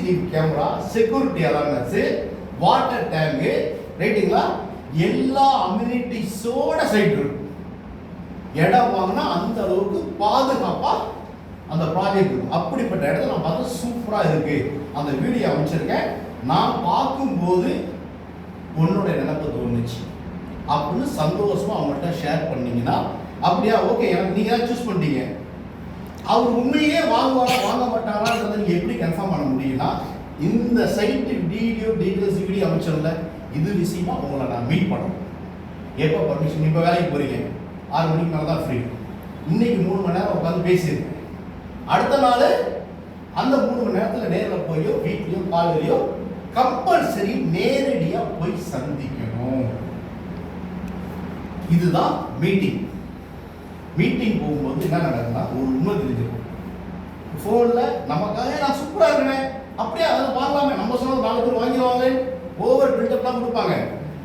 CCTV camera, security alarms, water tank, ரைட்டுங்களா, எல்லா அம்யூனிட்டிஸோட side இருக்கும். இடம் வாங்கினா அந்த அளவுக்கு பாதுகாப்பா அந்த ப்ராஜெக்ட் இருக்கும். அப்படிப்பட்ட இடத்துல நான் பார்த்து சூப்பரா இருக்கு. அந்த வீடியோ அமைச்சிருக்கேன். நான் பார்க்கும்போது உன்னோட நினைப்பு தோணுச்சு அப்படின்னு சந்தோஷமா அவங்கள்ட்ட ஷேர் பண்ணீங்கன்னா, அப்படியா ஓகே எனக்கு நீங்க தான் சூஸ் பண்ணிட்டீங்க. அவர் உண்மையே வாங்குவாரா வாங்க மாட்டாரான்றதை நீங்க எப்படி கன்ஃபார்ம் பண்ண முடியும்னா, இந்த சைட்டு டீடைல்ஸ் வீடியோ அமைச்சர்ல இது விஷயமா உங்களை நான் மீட் பண்ணணும். எப்போ பர்மிஷன்? இப்போ வேலைக்கு போறீங்க, 6 மணிக்கு மேலே தான் ஃப்ரீ. இன்னைக்கு 3 மணி நேரம் உட்காந்து பேசியிருக்கேன். அடுத்த நாள் அந்த 3 மணி நேரத்தில் நேரில் போயோ வீட்லையோ காலையிலையோ கம்பல்சரி நேரடியாக போய் சந்திக்கணும். இதுதான் மீட்டிங். மீட்டிங் போகும்போது என்ன நடக்குதுன்னா, ஒரு உண்மை தெரிஞ்சிருக்கும். ஃபோனில் நமக்காக நான் சூப்பராக இருக்கிறேன், அப்படியே அதை வாங்கலாமே, நம்ம சொன்னது 4 பேர் வாங்கிடுவாங்க, ஓவர் பில்டப்லாம் கொடுப்பாங்க.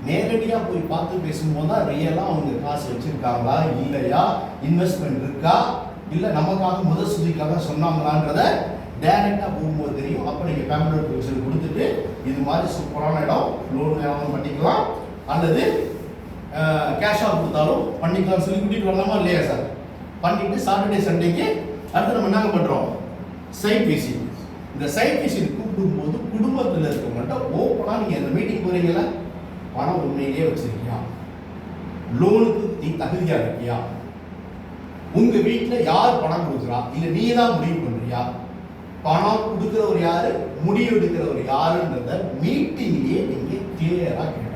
நேரடியாக போய் பார்த்து பேசும்போது தான் ரியலாக அவங்க காசு வச்சுருக்காங்களா இல்லையா, இன்வெஸ்ட்மெண்ட் இருக்கா, இல்லை நமக்காக முதல் சுதிக்காக சொன்னாங்களான்றத டைரெக்டாக போகும்போது தெரியும். அப்போ நீங்கள் ஃபேமிலி ப்ரொவிஷன் கொடுத்துட்டு இது மாதிரி சூப்பரான இடம் லோன் வியாபாரம் பண்ணிக்கலாம், அல்லது கேஷாக கொடுத்தாலும் பண்ணிக்கலாம்னு சொல்லி கூட்டிகிட்டு வரலாமா இல்லையா சார்? பண்ணிட்டு சாட்டர்டே சண்டேக்கு அடுத்து நம்ம என்ன பண்ணுறோம்? Side visit. இந்த சைட் விசிட் கூப்பிடும்போது குடும்பத்தில் இருக்கவங்கள்ட்ட ஓப்பனாக நீங்கள் இந்த மீட்டிங் போகிறீங்களா, பணம் உண்மையிலேயே வச்சிருக்கியா, லோனுக்கு நீ தகுதியாக இருக்கியா, உங்க வீட்டில் யார் பணம் கொடுக்குறா, இல்லை நீ தான் முடிவு பண்றியா, பணம் கொடுக்குறவர் யாரு, முடிவு எடுக்கிறவர் யாருன்றத மீட்டிங்லேயே நீங்க கிளியரா கேட்டணும்.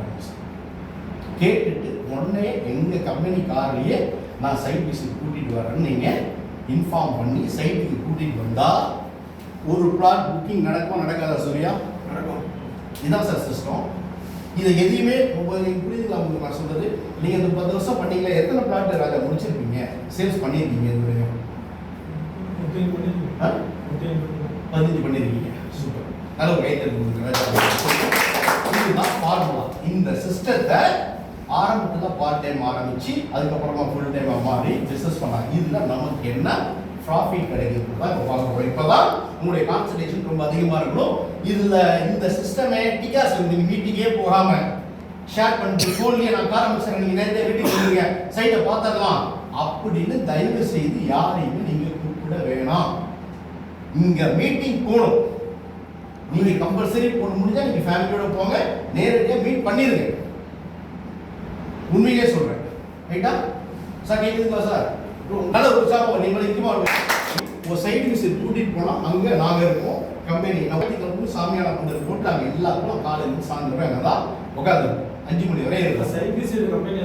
கேட்டுட்டு உடனே எங்க கம்பெனி கார்லயே நான் சைட் விசிட் கூட்டிட்டு வரேன்னு நீங்க இன்ஃபார்ம் பண்ணி சைட்டுக்கு கூட்டிட்டு வந்தா ஒரு பிளாட் புக்கிங் நடக்குமா நடக்காதா? சூர்யா, நடக்கும். இதுதான் சார் சிஸ்டம். இதை எதையுமே உங்களுக்கு புரியுதுங்களா? உங்களுக்கு நான் சொல்றது, நீங்க இந்த 10 வருஷம் பண்ணீங்களா, எத்தனை பிளாட் ராஜா முடிச்சிருப்பீங்க, சேல்ஸ் பண்ணியிருக்கீங்க? இது வரையும் 15 பண்ணியிருக்கீங்க. சூப்பர், நல்ல ஒரு கைத்தறி. இதுதான் ஃபார்முலா. இந்த சிஸ்டத்தை ஆரம்பத்தில் பார்ட் டைம் ஆரம்பிச்சு அதுக்கப்புறமா ஃபுல் டைமாக மாறி பிஸ்னஸ் பண்ணலாம். இதில் நமக்கு என்ன ப்ராஃபிட் கிடைக்கிறது தான் இப்போ பார்க்குறோம். இப்போ தான் உங்களுடைய கான்சன்ட்ரேஷன் ரொம்ப அதிகமாக இருக்கணும். இதில் இந்த சிஸ்டமே டிகாஸ் நீங்கள் மீட்டிங்கே போகாமல் ஷேர் பண்ணிட்டு ஃபோன்லேயே நான் ஆரம்பிச்சேன், நீங்கள் நேரத்தை வீட்டுக்கு வந்துருங்க, சைட்டை பார்த்துடலாம் அப்படின்னு தயவு செய்து யாரையுமே நீங்கள் கூப்பிட வேணாம். இங்கே மீட்டிங் போகணும். நீங்கள் கம்பல்சரி போக முடிஞ்சா நீங்கள் ஃபேமிலியோட போங்க, நேரடியாக மீட் பண்ணிடுங்க. உண்மையிலே சொல்கிறேன். ரைட்டா சார்? கேட்குதுங்களா சார்? நல்ல ஒரு உற்சாகம். நீங்கள் முக்கியமாக ஒரு சைட் விசிட் கூட்டிகிட்டு போனால் அங்கே நாங்கள் இருப்போம். கம்பெனி நம்ம சாமியான கொண்டு போட்டு நாங்கள் எல்லாருக்கும் காலையில் சாயந்தரம் அங்கே தான் உட்காந்து 5 மணி வரை இருக்கும். Side visit company